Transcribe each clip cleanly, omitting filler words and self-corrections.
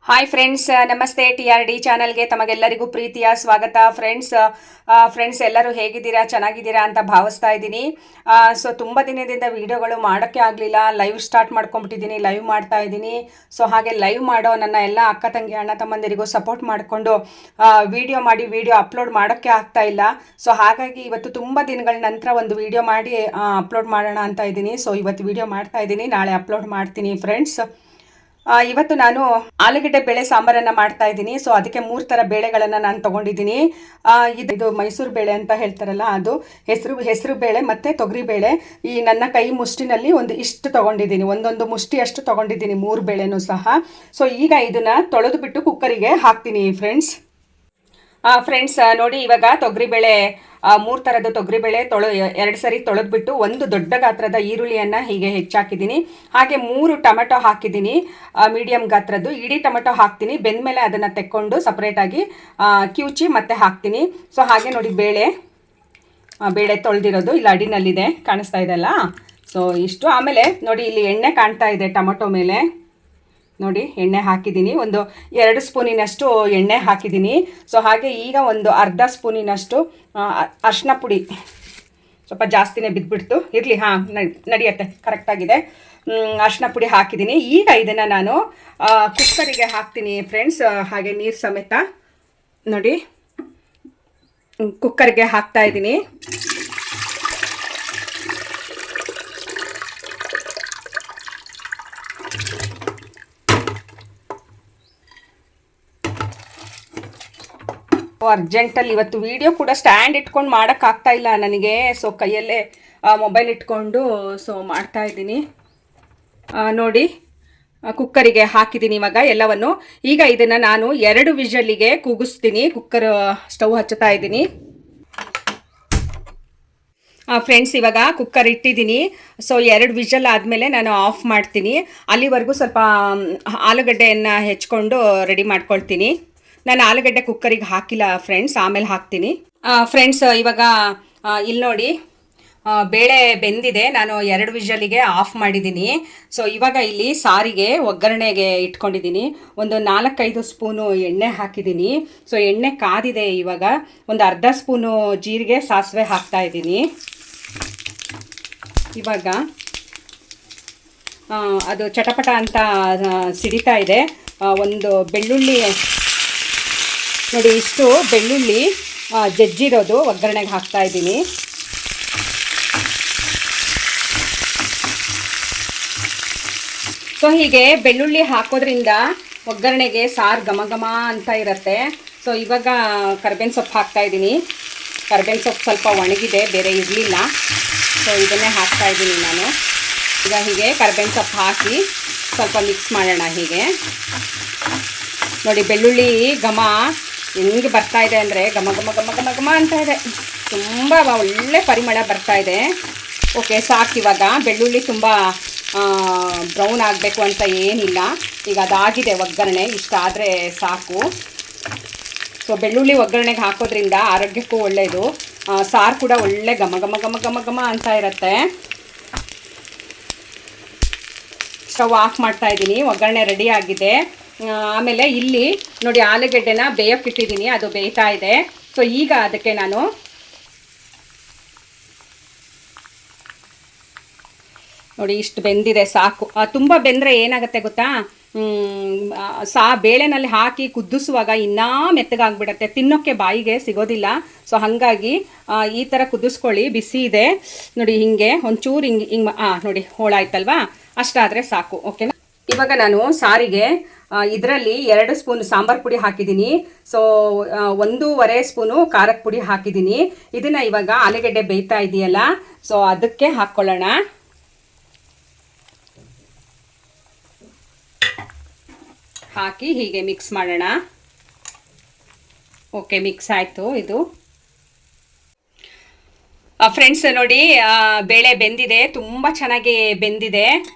Hi friends, ನಮಸ್ತೆ. TRD ಚಾನಲ್ಗೆ ತಮಗೆಲ್ಲರಿಗೂ ಪ್ರೀತಿಯ ಸ್ವಾಗತ. ಫ್ರೆಂಡ್ಸ್ ಎಲ್ಲರೂ ಹೇಗಿದ್ದೀರಾ, ಚೆನ್ನಾಗಿದ್ದೀರಾ ಅಂತ ಭಾವಿಸ್ತಾ ಇದ್ದೀನಿ. ಸೊ ತುಂಬ ದಿನದಿಂದ ವಿಡಿಯೋಗಳು ಮಾಡೋಕ್ಕೆ ಆಗಲಿಲ್ಲ. ಲೈವ್ ಸ್ಟಾರ್ಟ್ ಮಾಡ್ಕೊಂಡ್ಬಿಟ್ಟಿದ್ದೀನಿ, ಲೈವ್ ಮಾಡ್ತಾ ಇದ್ದೀನಿ. ಸೊ ಹಾಗೆ ಲೈವ್ ಮಾಡೋ ನನ್ನ ಎಲ್ಲ ಅಕ್ಕ ತಂಗಿ ಅಣ್ಣ ತಮ್ಮಂದಿರಿಗೂ ಸಪೋರ್ಟ್ ಮಾಡಿಕೊಂಡು ವಿಡಿಯೋ ಅಪ್ಲೋಡ್ ಮಾಡೋಕ್ಕೆ ಆಗ್ತಾ ಇಲ್ಲ. ಸೊ ಹಾಗಾಗಿ ಇವತ್ತು ತುಂಬ ದಿನಗಳ ನಂತರ ಒಂದು ವಿಡಿಯೋ ಮಾಡಿ ಅಪ್ಲೋಡ್ ಮಾಡೋಣ ಅಂತ ಇದ್ದೀನಿ. ಸೊ ಇವತ್ತು ವಿಡಿಯೋ ಮಾಡ್ತಾ ಇದ್ದೀನಿ, ನಾಳೆ ಅಪ್ಲೋಡ್ ಮಾಡ್ತೀನಿ ಫ್ರೆಂಡ್ಸ್. ಇವತ್ತು ನಾನು ಆಲೂಗಡ್ಡೆ ಬೇಳೆ ಸಾಂಬಾರನ್ನು ಮಾಡ್ತಾ ಇದ್ದೀನಿ. ಸೊ ಅದಕ್ಕೆ 3 ಥರ ಬೇಳೆಗಳನ್ನು ನಾನು ತೊಗೊಂಡಿದ್ದೀನಿ. ಇದು ಮೈಸೂರು ಬೇಳೆ ಅಂತ ಹೇಳ್ತಾರಲ್ಲ, ಅದು ಹೆಸರು ಬೇಳೆ ಮತ್ತು ತೊಗರಿ ಬೇಳೆ. ಈ ನನ್ನ ಕೈ ಮುಷ್ಟಿನಲ್ಲಿ ಇಷ್ಟು ತೊಗೊಂಡಿದ್ದೀನಿ, ಒಂದೊಂದು ಮುಷ್ಟಿ ಅಷ್ಟು ತೊಗೊಂಡಿದ್ದೀನಿ, 3 ಬೇಳೆನೂ ಸಹ. ಸೊ ಈಗ ಇದನ್ನು ತೊಳೆದು ಬಿಟ್ಟು ಕುಕ್ಕರಿಗೆ ಹಾಕ್ತೀನಿ ಫ್ರೆಂಡ್ಸ್. ನೋಡಿ, ಇವಾಗ ತೊಗರಿಬೇಳೆ 3 ಥರದ ತೊಗರಿಬೇಳೆ 2 ಸರಿ ತೊಳೆದ್ಬಿಟ್ಟು ಒಂದು ದೊಡ್ಡ ಗಾತ್ರದ ಈರುಳ್ಳಿಯನ್ನು ಹೀಗೆ ಹೆಚ್ಚಾಕಿದ್ದೀನಿ. ಹಾಗೆ 3 ಟೊಮೆಟೊ ಹಾಕಿದ್ದೀನಿ, ಮೀಡಿಯಮ್ ಗಾತ್ರದ್ದು. ಇಡೀ ಟೊಮೆಟೊ ಹಾಕ್ತೀನಿ, ಬೆಂದಮೇಲೆ ಅದನ್ನು ತೆಕ್ಕೊಂಡು ಸಪ್ರೇಟಾಗಿ ಕಿವುಚಿ ಮತ್ತೆ ಹಾಕ್ತೀನಿ. ಸೊ ಹಾಗೆ ನೋಡಿ, ಬೇಳೆ ತೊಳೆದಿರೋದು ಇಲ್ಲಿ ಅಡಿನಲ್ಲಿದೆ, ಕಾಣಿಸ್ತಾ ಇದೆಯಲ್ಲ. ಸೊ ಇಷ್ಟು. ಆಮೇಲೆ ನೋಡಿ, ಇಲ್ಲಿ ಎಣ್ಣೆ ಕಾಣ್ತಾ ಇದೆ ಟೊಮೆಟೊ ಮೇಲೆ. ನೋಡಿ, ಎಣ್ಣೆ ಹಾಕಿದ್ದೀನಿ, ಒಂದು 2 ಸ್ಪೂನಿನಷ್ಟು ಎಣ್ಣೆ ಹಾಕಿದ್ದೀನಿ. ಸೊ ಹಾಗೆ ಈಗ ಒಂದು ಅರ್ಧ ಸ್ಪೂನಿನಷ್ಟು ಅರಿಶಿನ ಪುಡಿ, ಸ್ವಲ್ಪ ಜಾಸ್ತಿನೇ ಬಿದ್ದುಬಿಡ್ತು, ಇರಲಿ, ನಡೆಯುತ್ತೆ, ಕರೆಕ್ಟಾಗಿದೆ. ಅರಿಶಿನ ಪುಡಿ ಹಾಕಿದ್ದೀನಿ. ಈಗ ಇದನ್ನು ನಾನು ಕುಕ್ಕರಿಗೆ ಹಾಕ್ತೀನಿ ಫ್ರೆಂಡ್ಸ್. ಹಾಗೆ ನೀರು ಸಮೇತ ನೋಡಿ ಕುಕ್ಕರ್ಗೆ ಹಾಕ್ತಾ ಇದ್ದೀನಿ. ಅರ್ಜೆಂಟಲ್ಲಿ ಇವತ್ತು ವಿಡಿಯೋ ಕೂಡ ಸ್ಟ್ಯಾಂಡ್ ಇಟ್ಕೊಂಡು ಮಾಡೋಕ್ಕಾಗ್ತಾ ಇಲ್ಲ ನನಗೆ. ಸೊ ಕೈಯಲ್ಲೇ ಮೊಬೈಲ್ ಇಟ್ಕೊಂಡು ಮಾಡ್ತಾ ಇದ್ದೀನಿ. ನೋಡಿ, ಕುಕ್ಕರಿಗೆ ಹಾಕಿದ್ದೀನಿ ಇವಾಗ ಎಲ್ಲವನ್ನು. ಈಗ ಇದನ್ನು ನಾನು 2 ವಿಷಲ್ಲಿಗೆ ಕೂಗಿಸ್ತೀನಿ. ಕುಕ್ಕರ್ ಸ್ಟವ್ ಹಚ್ಚುತ್ತಾ ಇದ್ದೀನಿ ಫ್ರೆಂಡ್ಸ್. ಇವಾಗ ಕುಕ್ಕರ್ ಇಟ್ಟಿದ್ದೀನಿ. ಸೊ 2 ವಿಷಲ್ ಆದಮೇಲೆ ನಾನು ಆಫ್ ಮಾಡ್ತೀನಿ. ಅಲ್ಲಿವರೆಗೂ ಸ್ವಲ್ಪ ಆಲೂಗಡ್ಡೆಯನ್ನು ಹೆಚ್ಕೊಂಡು ರೆಡಿ ಮಾಡ್ಕೊಳ್ತೀನಿ. ನಾನು ಆಲೂಗಡ್ಡೆ ಕುಕ್ಕರಿಗೆ ಹಾಕಿಲ್ಲ ಫ್ರೆಂಡ್ಸ್, ಆಮೇಲೆ ಹಾಕ್ತೀನಿ ಫ್ರೆಂಡ್ಸ್. ಇವಾಗ ಇಲ್ಲಿ ನೋಡಿ, ಬೇಳೆ ಬೆಂದಿದೆ, ನಾನು 2 ವಿಷಲಿಗೆ ಆಫ್ ಮಾಡಿದ್ದೀನಿ. ಸೊ ಇವಾಗ ಇಲ್ಲಿ ಸಾರಿಗೆ ಒಗ್ಗರಣೆಗೆ ಇಟ್ಕೊಂಡಿದ್ದೀನಿ. ಒಂದು 4-5 ಸ್ಪೂನು ಎಣ್ಣೆ ಹಾಕಿದ್ದೀನಿ. ಸೊ ಎಣ್ಣೆ ಕಾದಿದೆ. ಇವಾಗ ಒಂದು ಅರ್ಧ ಸ್ಪೂನು ಜೀರಿಗೆ, ಸಾಸಿವೆ ಹಾಕ್ತಾ ಇದ್ದೀನಿ. ಇವಾಗ ಅದು ಚಟಪಟ ಅಂತ ಸಿಡಿತಾ ಇದೆ. ಒಂದು ಬೆಳ್ಳುಳ್ಳಿ ನೋಡಿ, ಇಷ್ಟು ಬೆಳ್ಳುಳ್ಳಿ ಜಜ್ಜಿರೋದು ಒಗ್ಗರಣೆಗೆ ಹಾಕ್ತಾ ಇದ್ದೀನಿ. ಸೊ ಹೀಗೆ ಬೆಳ್ಳುಳ್ಳಿ ಹಾಕೋದ್ರಿಂದ ಒಗ್ಗರಣೆಗೆ ಸಾರು ಘಮ ಘಮ ಅಂತ ಇರುತ್ತೆ. ಸೊ ಇವಾಗ ಕರ್ಬೇವಿನ ಸೊಪ್ಪು ಹಾಕ್ತಾ ಇದ್ದೀನಿ. ಕರ್ಬೇವಿನ ಸೊಪ್ಪು ಸ್ವಲ್ಪ ಒಣಗಿದೆ, ಬೇರೆ ಇರಲಿಲ್ಲ. ಸೊ ಇದನ್ನೇ ಹಾಕ್ತಾ ಇದ್ದೀನಿ ನಾನು. ಈಗ ಹೀಗೆ ಕರ್ಬೇವಿನ ಸೊಪ್ಪು ಹಾಕಿ ಸ್ವಲ್ಪ ಮಿಕ್ಸ್ ಮಾಡೋಣ. ಹೀಗೆ ನೋಡಿ, ಬೆಳ್ಳುಳ್ಳಿ ಘಮ ಹೆಂಗೆ ಬರ್ತಾ ಇದೆ ಅಂದರೆ ಘಮ ಘಮ ಘಮ ಘಮ ಘಮ ಅಂತ ಇದೆ. ತುಂಬ ಒಳ್ಳೆ ಪರಿಮಳ ಬರ್ತಾ ಇದೆ. ಓಕೆ, ಸಾಕು. ಇವಾಗ ಬೆಳ್ಳುಳ್ಳಿ ತುಂಬ ಬ್ರೌನ್ ಆಗಬೇಕು ಅಂತ ಏನಿಲ್ಲ. ಈಗ ಅದಾಗಿದೆ ಒಗ್ಗರಣೆ, ಇಷ್ಟ ಆದರೆ ಸಾಕು. ಸೊ ಬೆಳ್ಳುಳ್ಳಿ ಒಗ್ಗರಣೆಗೆ ಹಾಕೋದ್ರಿಂದ ಆರೋಗ್ಯಕ್ಕೂ ಒಳ್ಳೆಯದು. ಸಾರು ಕೂಡ ಒಳ್ಳೆ ಘಮ ಘಮ ಘಮ ಘಮ ಘಮ ಅಂತ ಇರುತ್ತೆ. ಸ್ಟವ್ ಆಫ್ ಮಾಡ್ತಾ ಇದ್ದೀನಿ. ಒಗ್ಗರಣೆ ರೆಡಿ ಆಗಿದೆ. ಆಮೇಲೆ ಇಲ್ಲಿ ನೋಡಿ, ಆಲೂಗಡ್ಡೆನ ಬೇಯೋಕ್ಕಿಟ್ಟಿದ್ದೀನಿ, ಅದು ಬೇಯ್ತಾ ಇದೆ. ಸೊ ಈಗ ಅದಕ್ಕೆ ನಾನು ನೋಡಿ ಇಷ್ಟು ಬೆಂದಿದೆ, ಸಾಕು. ತುಂಬ ಬೆಂದರೆ ಏನಾಗುತ್ತೆ ಗೊತ್ತಾ, ಬೇಳೆನಲ್ಲಿ ಹಾಕಿ ಕುದಿಸುವಾಗ ಇನ್ನೂ ಮೆತ್ತಗಾಗ್ಬಿಡತ್ತೆ, ತಿನ್ನೋಕ್ಕೆ ಬಾಯಿಗೆ ಸಿಗೋದಿಲ್ಲ. ಸೊ ಹಾಗಾಗಿ ಈ ಥರ ಕುದಿಸ್ಕೊಳ್ಳಿ. ಬಿಸಿ ಇದೆ ನೋಡಿ, ಹಿಂಗೆ ಒಂಚೂರು ಹಿಂಗೆ ನೋಡಿ, ಹೋಳಾಯ್ತಲ್ವಾ, ಅಷ್ಟಾದರೆ ಸಾಕು. ಓಕೆನಾ. ಇವಾಗ ನಾನು ಸಾರಿಗೆ ಇದರಲ್ಲಿ 2 ಸ್ಪೂನ್ ಸಾಂಬಾರು ಪುಡಿ ಹಾಕಿದ್ದೀನಿ. ಸೊ 1.5 ಸ್ಪೂನು ಖಾರದ ಪುಡಿ ಹಾಕಿದ್ದೀನಿ. ಇದನ್ನು ಇವಾಗ ಆಲೂಗಡ್ಡೆ ಬೇಯ್ತಾ ಇದೆಯಲ್ಲ, ಸೊ ಅದಕ್ಕೆ ಹಾಕ್ಕೊಳ್ಳೋಣ. ಹಾಕಿ ಹೀಗೆ ಮಿಕ್ಸ್ ಮಾಡೋಣ. ಓಕೆ, ಮಿಕ್ಸ್ ಆಯಿತು. ಇದು ಫ್ರೆಂಡ್ಸ್ ನೋಡಿ, ಬೇಳೆ ಬೆಂದಿದೆ, ತುಂಬ ಚೆನ್ನಾಗಿ ಬೆಂದಿದೆ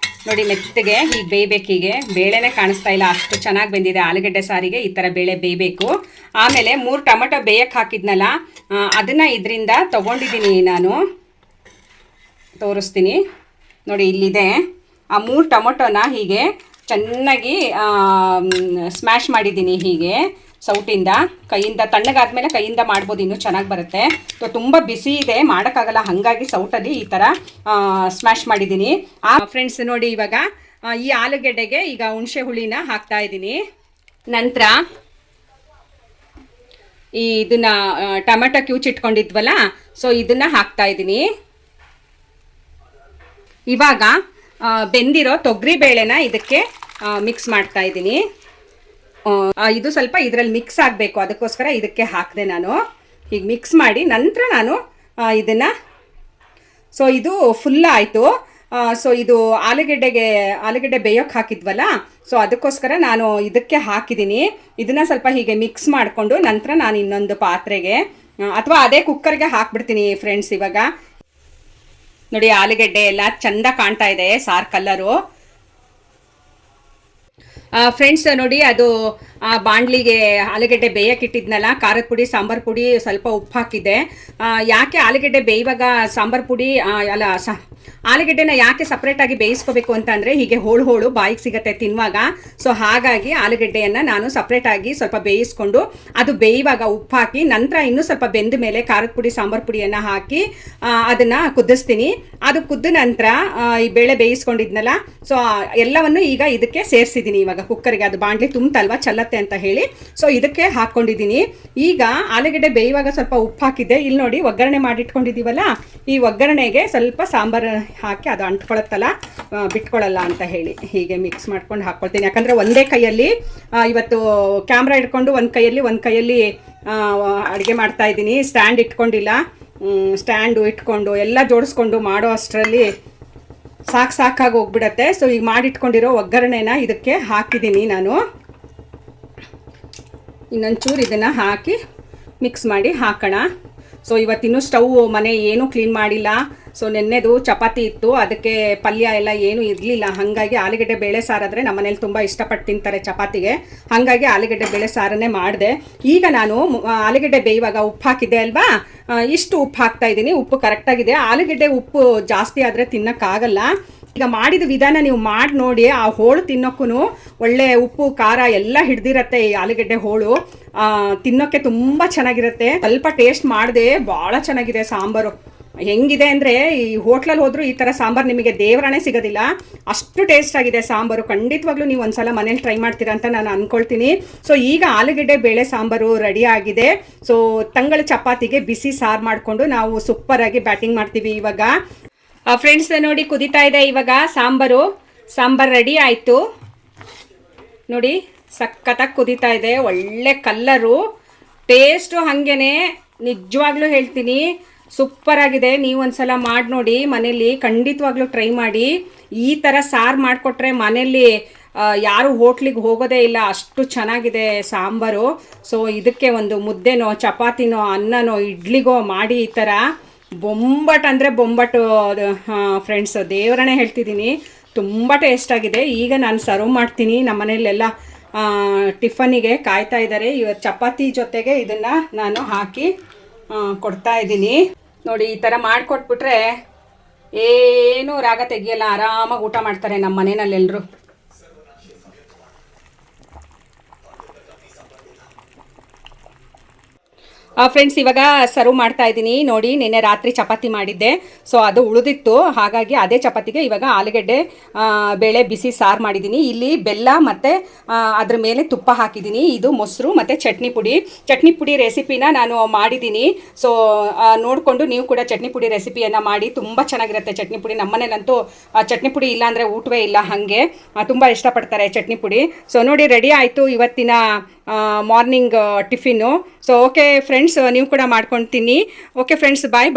ನೋಡಿ, ಮೆತ್ತಗೆ ಹೀಗೆ ಬೇಯಬೇಕು. ಹೀಗೆ ಬೇಳೆನೇ ಕಾಣಿಸ್ತಾ ಇಲ್ಲ, ಅಷ್ಟು ಚೆನ್ನಾಗಿ ಬೆಂದಿದೆ. ಆಲೂಗಡ್ಡೆ ಸಾರಿಗೆ ಈ ಥರ ಬೇಳೆ ಬೇಯಬೇಕು. ಆಮೇಲೆ 3 ಟೊಮೆಟೊ ಬೇಯಕ್ಕೆ ಹಾಕಿದ್ನಲ್ಲ, ಅದನ್ನು ಇದರಿಂದ ತೊಗೊಂಡಿದ್ದೀನಿ ನಾನು, ತೋರಿಸ್ತೀನಿ ನೋಡಿ. ಇಲ್ಲಿದೆ ಆ 3 ಟೊಮೆಟೊನ ಹೀಗೆ ಚೆನ್ನಾಗಿ ಸ್ಮ್ಯಾಶ್ ಮಾಡಿದ್ದೀನಿ ಹೀಗೆ ಸೌಟಿಂದ. ಕೈಯಿಂದ ತಣ್ಣಗಾದ್ಮೇಲೆ ಕೈಯಿಂದ ಮಾಡ್ಬೋದು, ಇನ್ನೂ ಚೆನ್ನಾಗಿ ಬರುತ್ತೆ. ತುಂಬ ಬಿಸಿ ಇದೆ, ಮಾಡೋಕ್ಕಾಗಲ್ಲ, ಹಾಗಾಗಿ ಸೌಟಲ್ಲಿ ಈ ಥರ ಸ್ಮ್ಯಾಶ್ ಮಾಡಿದ್ದೀನಿ. ಫ್ರೆಂಡ್ಸ್ ನೋಡಿ, ಇವಾಗ ಈ ಆಲೂಗೆಡ್ಡೆಗೆ ಈಗ ಹುಣಸೆ ಹುಳಿನ ಹಾಕ್ತಾ ಇದ್ದೀನಿ. ನಂತರ ಇದನ್ನ ಟೊಮೆಟೊ ಕ್ಯೂಚಿಟ್ಕೊಂಡಿದ್ವಲ್ಲ, ಸೊ ಇದನ್ನ ಹಾಕ್ತಾ ಇದ್ದೀನಿ. ಇವಾಗ ಬೆಂದಿರೋ ತೊಗರಿ ಬೇಳೆನ ಇದಕ್ಕೆ ಮಿಕ್ಸ್ ಮಾಡ್ತಾ ಇದ್ದೀನಿ. ಇದು ಸ್ವಲ್ಪ ಇದರಲ್ಲಿ ಮಿಕ್ಸ್ ಆಗಬೇಕು, ಅದಕ್ಕೋಸ್ಕರ ಇದಕ್ಕೆ ಹಾಕಿದೆ ನಾನು. ಹೀಗೆ ಮಿಕ್ಸ್ ಮಾಡಿ ನಂತರ ನಾನು ಇದನ್ನು, ಸೊ ಇದು ಫುಲ್ ಆಯಿತು. ಸೊ ಇದು ಆಲೂಗೆಡ್ಡೆ ಬೇಯೋಕ್ಕೆ ಹಾಕಿದ್ವಲ್ಲ, ಸೊ ಅದಕ್ಕೋಸ್ಕರ ನಾನು ಇದಕ್ಕೆ ಹಾಕಿದ್ದೀನಿ. ಇದನ್ನು ಸ್ವಲ್ಪ ಹೀಗೆ ಮಿಕ್ಸ್ ಮಾಡಿಕೊಂಡು ನಂತರ ನಾನು ಇನ್ನೊಂದು ಪಾತ್ರೆಗೆ ಅಥವಾ ಅದೇ ಕುಕ್ಕರ್ಗೆ ಹಾಕ್ಬಿಡ್ತೀನಿ ಫ್ರೆಂಡ್ಸ್. ಇವಾಗ ನೋಡಿ, ಆಲೂಗೆಡ್ಡೆ ಎಲ್ಲ ಚೆಂದ ಕಾಣ್ತಾ ಇದೆ, ಸಾರು ಕಲ್ಲರು. ಫ್ರೆಂಡ್ಸ್ ನೋಡಿ, ಅದು ಬಾಣಲಿಗೆ ಆಲೂಗೆಡ್ಡೆ ಬೇಯಕ್ಕಿಟ್ಟಿದ್ನಲ್ಲ, ಖಾರದ ಪುಡಿ, ಸಾಂಬಾರು ಪುಡಿ, ಸ್ವಲ್ಪ ಉಪ್ಪು ಹಾಕಿದ್ದೆ. ಯಾಕೆ ಆಲೂಗೆಡ್ಡೆ ಬೇಯುವಾಗ ಸಾಂಬಾರು ಪುಡಿ ಆಲೂಗೆಡ್ಡೆನ ಯಾಕೆ ಸಪ್ರೇಟಾಗಿ ಬೇಯಿಸ್ಕೋಬೇಕು ಅಂತ ಅಂದರೆ, ಹೀಗೆ ಹೋಳು ಬಾಯಿಗೆ ಸಿಗುತ್ತೆ ತಿನ್ನುವಾಗ. ಸೊ ಹಾಗಾಗಿ ಆಲೂಗೆಡ್ಡೆಯನ್ನು ನಾನು ಸಪ್ರೇಟಾಗಿ ಸ್ವಲ್ಪ ಬೇಯಿಸ್ಕೊಂಡು ಅದು ಬೇಯುವಾಗ ಉಪ್ಪು ಹಾಕಿ ನಂತರ ಇನ್ನೂ ಸ್ವಲ್ಪ ಬೆಂದ ಮೇಲೆ ಖಾರದ ಪುಡಿ, ಸಾಂಬಾರು ಪುಡಿಯನ್ನು ಹಾಕಿ ಅದನ್ನು ಕುದಿಸ್ತೀನಿ. ಅದು ಕುದ್ದ ನಂತರ ಈ ಬೇಳೆ ಬೇಯಿಸ್ಕೊಂಡಿದ್ನಲ್ಲ, ಸೊ ಎಲ್ಲವನ್ನು ಈಗ ಇದಕ್ಕೆ ಸೇರಿಸಿದ್ದೀನಿ. ಇವಾಗ ಕುಕ್ಕರ್ಗೆ ಅದು ಬಾಣಲಿ ತುಂಬತಲ್ವ, ಚಲ್ಲತ್ತೆ ಅಂತ ಹೇಳಿ ಸೊ ಇದಕ್ಕೆ ಹಾಕ್ಕೊಂಡಿದ್ದೀನಿ. ಈಗ ಆಲೂಗೆಡ್ಡೆ ಬೇಯುವಾಗ ಸ್ವಲ್ಪ ಉಪ್ಪು ಹಾಕಿದ್ದೆ. ಇಲ್ಲಿ ನೋಡಿ, ಒಗ್ಗರಣೆ ಮಾಡಿಟ್ಕೊಂಡಿದ್ದೀವಲ್ಲ, ಈ ಒಗ್ಗರಣೆಗೆ ಸ್ವಲ್ಪ ಸಾಂಬಾರು ಹಾಕಿ ಅದು ಅಂಟ್ಕೊಳತ್ತಲ್ಲ, ಬಿಟ್ಕೊಳ್ಳಲ್ಲ ಅಂತ ಹೇಳಿ ಹೀಗೆ ಮಿಕ್ಸ್ ಮಾಡ್ಕೊಂಡು ಹಾಕ್ಕೊಳ್ತೀನಿ. ಯಾಕಂದರೆ ಒಂದೇ ಕೈಯಲ್ಲಿ ಇವತ್ತು ಕ್ಯಾಮ್ರಾ ಇಟ್ಕೊಂಡು ಒಂದು ಕೈಯಲ್ಲಿ ಅಡುಗೆ ಮಾಡ್ತಾ ಇದ್ದೀನಿ. ಸ್ಟ್ಯಾಂಡ್ ಇಟ್ಕೊಂಡಿಲ್ಲ, ಸ್ಟ್ಯಾಂಡು ಇಟ್ಕೊಂಡು ಎಲ್ಲ ಜೋಡಿಸ್ಕೊಂಡು ಮಾಡೋ ಅಷ್ಟರಲ್ಲಿ ಸಾಕಾಗಿ ಹೋಗ್ಬಿಡತ್ತೆ. ಸೊ ಈಗ ಮಾಡಿಟ್ಕೊಂಡಿರೋ ಒಗ್ಗರಣೆನ ಇದಕ್ಕೆ ಹಾಕಿದ್ದೀನಿ ನಾನು. ಇನ್ನೊಂಚೂರು ಇದನ್ನು ಹಾಕಿ ಮಿಕ್ಸ್ ಮಾಡಿ ಹಾಕೋಣ. ಸೊ ಇವತ್ತಿನ್ನೂ ಸ್ಟವ್ ಮನೆ ಏನೂ ಕ್ಲೀನ್ ಮಾಡಿಲ್ಲ. ಸೊ ನೆನ್ನೆದು ಚಪಾತಿ ಇತ್ತು, ಅದಕ್ಕೆ ಪಲ್ಯ ಎಲ್ಲ ಏನೂ ಇರಲಿಲ್ಲ. ಹಾಗಾಗಿ ಆಲೂಗೆಡ್ಡೆ ಬೇಳೆ ಸಾರಾದರೆ ನಮ್ಮ ಮನೇಲಿ ತುಂಬ ಇಷ್ಟಪಟ್ಟು ತಿಂತಾರೆ ಚಪಾತಿಗೆ. ಹಾಗಾಗಿ ಆಲೂಗೆಡ್ಡೆ ಬೇಳೆ ಸಾರನ್ನೇ ಮಾಡಿದೆ. ಈಗ ನಾನು ಆಲೂಗೆಡ್ಡೆ ಬೇಯುವಾಗ ಉಪ್ಪು ಹಾಕಿದ್ದೆ ಅಲ್ವಾ, ಇಷ್ಟು ಉಪ್ಪು ಹಾಕ್ತಾ ಇದ್ದೀನಿ. ಉಪ್ಪು ಕರೆಕ್ಟಾಗಿದೆ. ಆಲೂಗೆಡ್ಡೆ ಉಪ್ಪು ಜಾಸ್ತಿ ಆದರೆ ತಿನ್ನೋಕ್ಕಾಗಲ್ಲ. ಈಗ ಮಾಡಿದ ವಿಧಾನ ನೀವು ಮಾಡಿ ನೋಡಿ, ಆ ಹೋಳು ತಿನ್ನೋಕ್ಕೂ ಒಳ್ಳೆ ಉಪ್ಪು ಖಾರ ಎಲ್ಲ ಹಿಡ್ದಿರತ್ತೆ. ಈ ಆಲೂಗೆಡ್ಡೆ ಹೋಳು ತಿನ್ನೋಕ್ಕೆ ತುಂಬ ಚೆನ್ನಾಗಿರುತ್ತೆ. ಸ್ವಲ್ಪ ಟೇಸ್ಟ್ ಮಾಡಿದೆ, ಭಾಳ ಚೆನ್ನಾಗಿದೆ ಸಾಂಬಾರು. ಹೆಂಗಿದೆ ಅಂದರೆ, ಈ ಹೋಟ್ಲಲ್ಲಿ ಹೋದರೂ ಈ ಥರ ಸಾಂಬಾರು ನಿಮಗೆ ದೇವರಣೆ ಸಿಗೋದಿಲ್ಲ, ಅಷ್ಟು ಟೇಸ್ಟ್ ಆಗಿದೆ ಸಾಂಬಾರು. ಖಂಡಿತವಾಗ್ಲೂ ನೀವು ಒಂದ್ಸಲ ಮನೇಲಿ ಟ್ರೈ ಮಾಡ್ತೀರಾ ಅಂತ ನಾನು ಅಂದ್ಕೊಳ್ತೀನಿ. ಸೊ ಈಗ ಆಲೂಗೆಡ್ಡೆ ಬೇಳೆ ಸಾಂಬಾರು ರೆಡಿ ಆಗಿದೆ. ಸೊ ತಂಗಳ ಚಪಾತಿಗೆ ಬಿಸಿ ಸಾರು ಮಾಡಿಕೊಂಡು ನಾವು ಸೂಪರಾಗಿ ಬ್ಯಾಟಿಂಗ್ ಮಾಡ್ತೀವಿ ಇವಾಗ. ಫ್ರೆಂಡ್ಸ್ ನೋಡಿ, ಕುದೀತಾ ಇದೆ ಇವಾಗ ಸಾಂಬಾರು ರೆಡಿ ಆಯಿತು. ನೋಡಿ, ಸಖತ್ತಾಗಿ ಕುದೀತಾ ಇದೆ, ಒಳ್ಳೆ ಕಲ್ಲರು, ಟೇಸ್ಟು ಹಾಗೇನೆ. ನಿಜವಾಗ್ಲೂ ಹೇಳ್ತೀನಿ, ಸೂಪರಾಗಿದೆ. ನೀವು ಒಂದ್ಸಲ ಮಾಡಿ ನೋಡಿ ಮನೇಲಿ, ಖಂಡಿತವಾಗ್ಲೂ ಟ್ರೈ ಮಾಡಿ. ಈ ಥರ ಸಾರು ಮಾಡಿಕೊಟ್ರೆ ಮನೇಲಿ ಯಾರು ಹೋಟ್ಲಿಗೆ ಹೋಗೋದೇ ಇಲ್ಲ, ಅಷ್ಟು ಚೆನ್ನಾಗಿದೆ ಸಾಂಬಾರು. ಸೊ ಇದಕ್ಕೆ ಒಂದು ಮುದ್ದೆನೋ, ಚಪಾತಿನೋ, ಅನ್ನನೋ, ಇಡ್ಲಿಗೋ ಮಾಡಿ ಈ ಥರ ಬೊಂಬಟ್ ಅಂದರೆ ಬೊಂಬಟ್ಟು ಫ್ರೆಂಡ್ಸ್, ದೇವರನ್ನೇ ಹೇಳ್ತಿದ್ದೀನಿ, ತುಂಬ ಟೇಸ್ಟಾಗಿದೆ. ಈಗ ನಾನು ಸರ್ವ್ ಮಾಡ್ತೀನಿ. ನಮ್ಮ ಮನೆಯಲ್ಲೆಲ್ಲ ಟಿಫನಿಗೆ ಕಾಯ್ತಾ ಇದ್ದಾರೆ. ಇವತ್ತು ಚಪಾತಿ ಜೊತೆಗೆ ಇದನ್ನು ನಾನು ಹಾಕಿ ಕೊಡ್ತಾ ಇದ್ದೀನಿ. ನೋಡಿ, ಈ ಥರ ಮಾಡಿಕೊಟ್ಬಿಟ್ರೆ ಏನೂ ರಾಗ ತೆಗಿಯಲ್ಲ, ಆರಾಮಾಗಿ ಊಟ ಮಾಡ್ತಾರೆ ನಮ್ಮ ಮನೆಯಲ್ಲೆಲ್ಲರೂ. ಫ್ರೆಂಡ್ಸ್ ಇವಾಗ ಸರ್ವ್ ಮಾಡ್ತಾ ಇದ್ದೀನಿ. ನೋಡಿ, ನಿನ್ನೆ ರಾತ್ರಿ ಚಪಾತಿ ಮಾಡಿದ್ದೆ, ಸೊ ಅದು ಉಳಿದಿತ್ತು. ಹಾಗಾಗಿ ಅದೇ ಚಪಾತಿಗೆ ಇವಾಗ ಆಲೂಗೆಡ್ಡೆ ಬೇಳೆ ಬಿಸಿ ಸಾರು ಮಾಡಿದ್ದೀನಿ. ಇಲ್ಲಿ ಬೆಲ್ಲ ಮತ್ತು ಅದ್ರ ಮೇಲೆ ತುಪ್ಪ ಹಾಕಿದ್ದೀನಿ. ಇದು ಮೊಸರು ಮತ್ತು ಚಟ್ನಿ ಪುಡಿ ರೆಸಿಪಿನ ನಾನು ಮಾಡಿದ್ದೀನಿ. ಸೊ ನೋಡಿಕೊಂಡು ನೀವು ಕೂಡ ಚಟ್ನಿ ಪುಡಿ ರೆಸಿಪಿಯನ್ನು ಮಾಡಿ, ತುಂಬ ಚೆನ್ನಾಗಿರುತ್ತೆ ಚಟ್ನಿ ಪುಡಿ. ನಮ್ಮನೇಲಂತೂ ಚಟ್ನಿ ಪುಡಿ ಇಲ್ಲ ಅಂದರೆ ಊಟವೇ ಇಲ್ಲ, ಹಾಗೆ ತುಂಬ ಇಷ್ಟಪಡ್ತಾರೆ ಚಟ್ನಿ ಪುಡಿ. ಸೊ ನೋಡಿ, ರೆಡಿ ಆಯಿತು ಇವತ್ತಿನ morning tiffin. So okay friends, ನೀವು ಕೂಡ ಮಾಡ್ಕೊಳ್ತೀನಿ. ಓಕೆ ಫ್ರೆಂಡ್ಸ್, ಬಾಯ್.